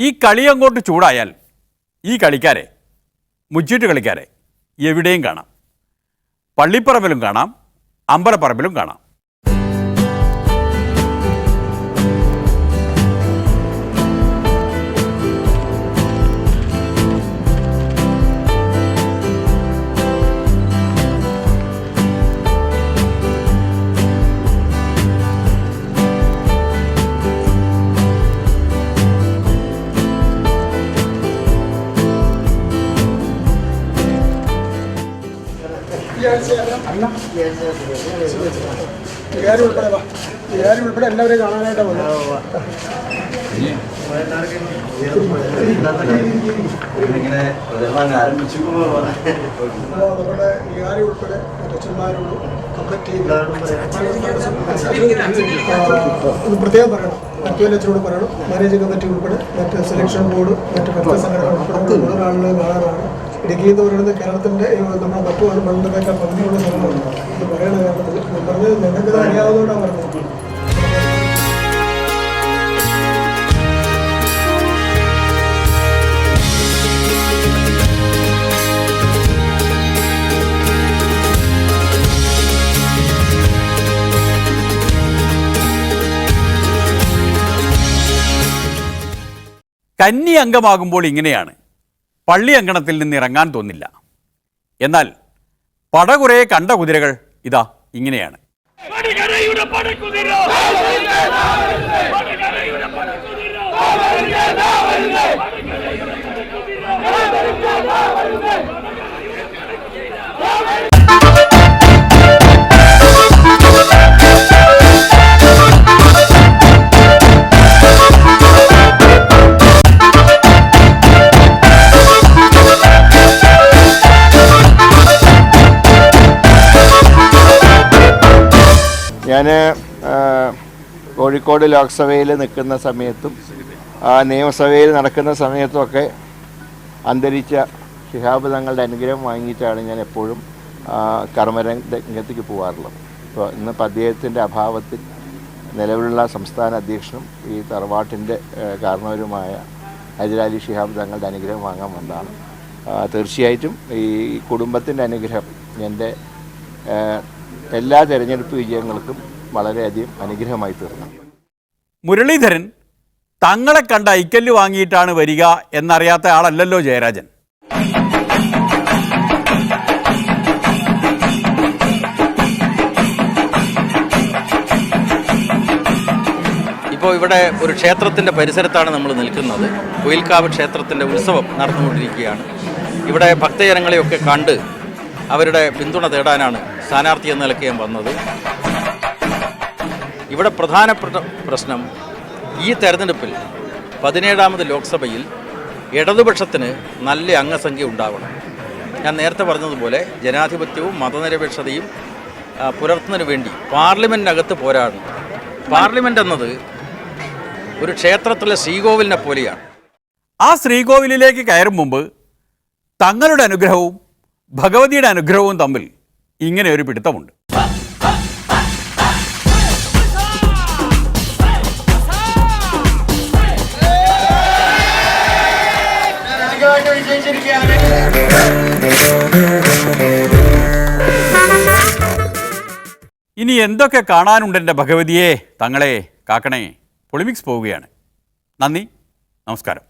ഈ കളി അങ്ങോട്ട് ചൂടായാൽ ഈ കളിക്കാരെ, മുച്ചീട്ട് കളിക്കാരെ എവിടെയും കാണാം. പള്ളിപ്പറമ്പിലും കാണാം, അമ്പലപ്പറമ്പിലും കാണാം. ഉൾപ്പെടെ എല്ലാവരെയും കാണാനായിട്ടാണ് നമ്മുടെ വികാരി ഉൾപ്പെടെ അച്ഛന്മാരോട് ഒന്ന് പ്രത്യേകം പറയണം. അച്ഛനോട് പറയണം. മാനേജിംഗ് കമ്മിറ്റി ഉൾപ്പെടെ മറ്റ് സെലക്ഷൻ ബോർഡ് മറ്റ് ഭക്ത സംഘടന ഉൾപ്പെടെ ആളുകൾ കാണാനാണ്. ഇടുക്കി എന്ന് പറയുന്നത് കേരളത്തിൻ്റെ നമ്മുടെ മറ്റു മണ്ഡലത്തേക്കാൾ പകുതിയുള്ള സ്ഥലമാണ്. ഇത് പറയണ കേരളത്തിൽ പറഞ്ഞത് ഞങ്ങൾക്ക് അറിയാവുന്നതുകൊണ്ടാണ് പറഞ്ഞത്. കന്നി അംഗമാകുമ്പോൾ ഇങ്ങനെയാണ്. പള്ളി അങ്കണത്തിൽ നിന്ന് ഇറങ്ങാൻ തോന്നില്ല. എന്നാൽ പടകുറയെ കണ്ട കുതിരകൾ ഇതാ ഇങ്ങനെയാണ്. ഞാൻ കോഴിക്കോട് ലോക്സഭയിൽ നിൽക്കുന്ന സമയത്തും നിയമസഭയിൽ നടക്കുന്ന സമയത്തുമൊക്കെ അന്തരിച്ച ശിഹാബ് തങ്ങളുടെ അനുഗ്രഹം വാങ്ങിയിട്ടാണ് ഞാൻ എപ്പോഴും കർമ്മരംഗത്തേക്ക് പോകാറുള്ളത്. ഇപ്പോൾ ഇന്നിപ്പോൾ അദ്ദേഹത്തിൻ്റെ അഭാവത്തിൽ നിലവിലുള്ള സംസ്ഥാന അധ്യക്ഷനും ഈ തറവാട്ടിൻ്റെ കാരണവരുമായ ഹൈദരാലി ശിഹാബ് തങ്ങളുടെ അനുഗ്രഹം വാങ്ങാൻ വന്നതാണ്. തീർച്ചയായിട്ടും ഈ കുടുംബത്തിൻ്റെ അനുഗ്രഹം എൻ്റെ എല്ലാ തെരഞ്ഞെടുപ്പ് വിജയങ്ങൾക്കും വളരെയധികം അനുഗ്രഹമായി തീർന്നു. മുരളീധരൻ തങ്ങളെ കണ്ട ഐക്കല്ല് വാങ്ങിയിട്ടാണ് വരിക എന്നറിയാത്ത ആളല്ലല്ലോ ജയരാജൻ. ഇപ്പോൾ ഇവിടെ ഒരു ക്ഷേത്രത്തിൻ്റെ പരിസരത്താണ് നമ്മൾ നിൽക്കുന്നത്. കുയിൽക്കാവ് ക്ഷേത്രത്തിൻ്റെ ഉത്സവം നടന്നുകൊണ്ടിരിക്കുകയാണ്. ഇവിടെ ഭക്തജനങ്ങളെയൊക്കെ കണ്ട് അവരുടെ പിന്തുണ തേടാനാണ് സ്ഥാനാർത്ഥി എന്ന നിലയ്ക്ക് ഞാൻ വന്നത്. ഇവിടെ പ്രധാനപ്പെട്ട പ്രശ്നം ഈ തെരഞ്ഞെടുപ്പിൽ 17ാമത് ലോക്സഭയിൽ ഇടതുപക്ഷത്തിന് നല്ല അംഗസംഖ്യ ഉണ്ടാവണം. ഞാൻ നേരത്തെ പറഞ്ഞതുപോലെ ജനാധിപത്യവും മതനിരപേക്ഷതയും പുലർത്തുന്നതിന് വേണ്ടി പാർലമെൻറ്റിനകത്ത് പോരാടണം. പാർലമെൻറ്റ് എന്നത് ഒരു ക്ഷേത്രത്തിലെ ശ്രീകോവിലിനെ പോലെയാണ്. ആ ശ്രീകോവിലിലേക്ക് കയറും മുമ്പ് തങ്ങളുടെ അനുഗ്രഹവും ഭഗവതിയുടെ അനുഗ്രഹവും തമ്മിൽ ഇങ്ങനെ ഒരു പിടുത്തമുണ്ട്. ഇനി എന്തൊക്കെ കാണാനുണ്ട് എൻ്റെ ഭഗവതിയെ, തങ്ങളെ കാക്കണേ. പൊളിമിക്സ് പോവുകയാണ്. നന്ദി, നമസ്കാരം.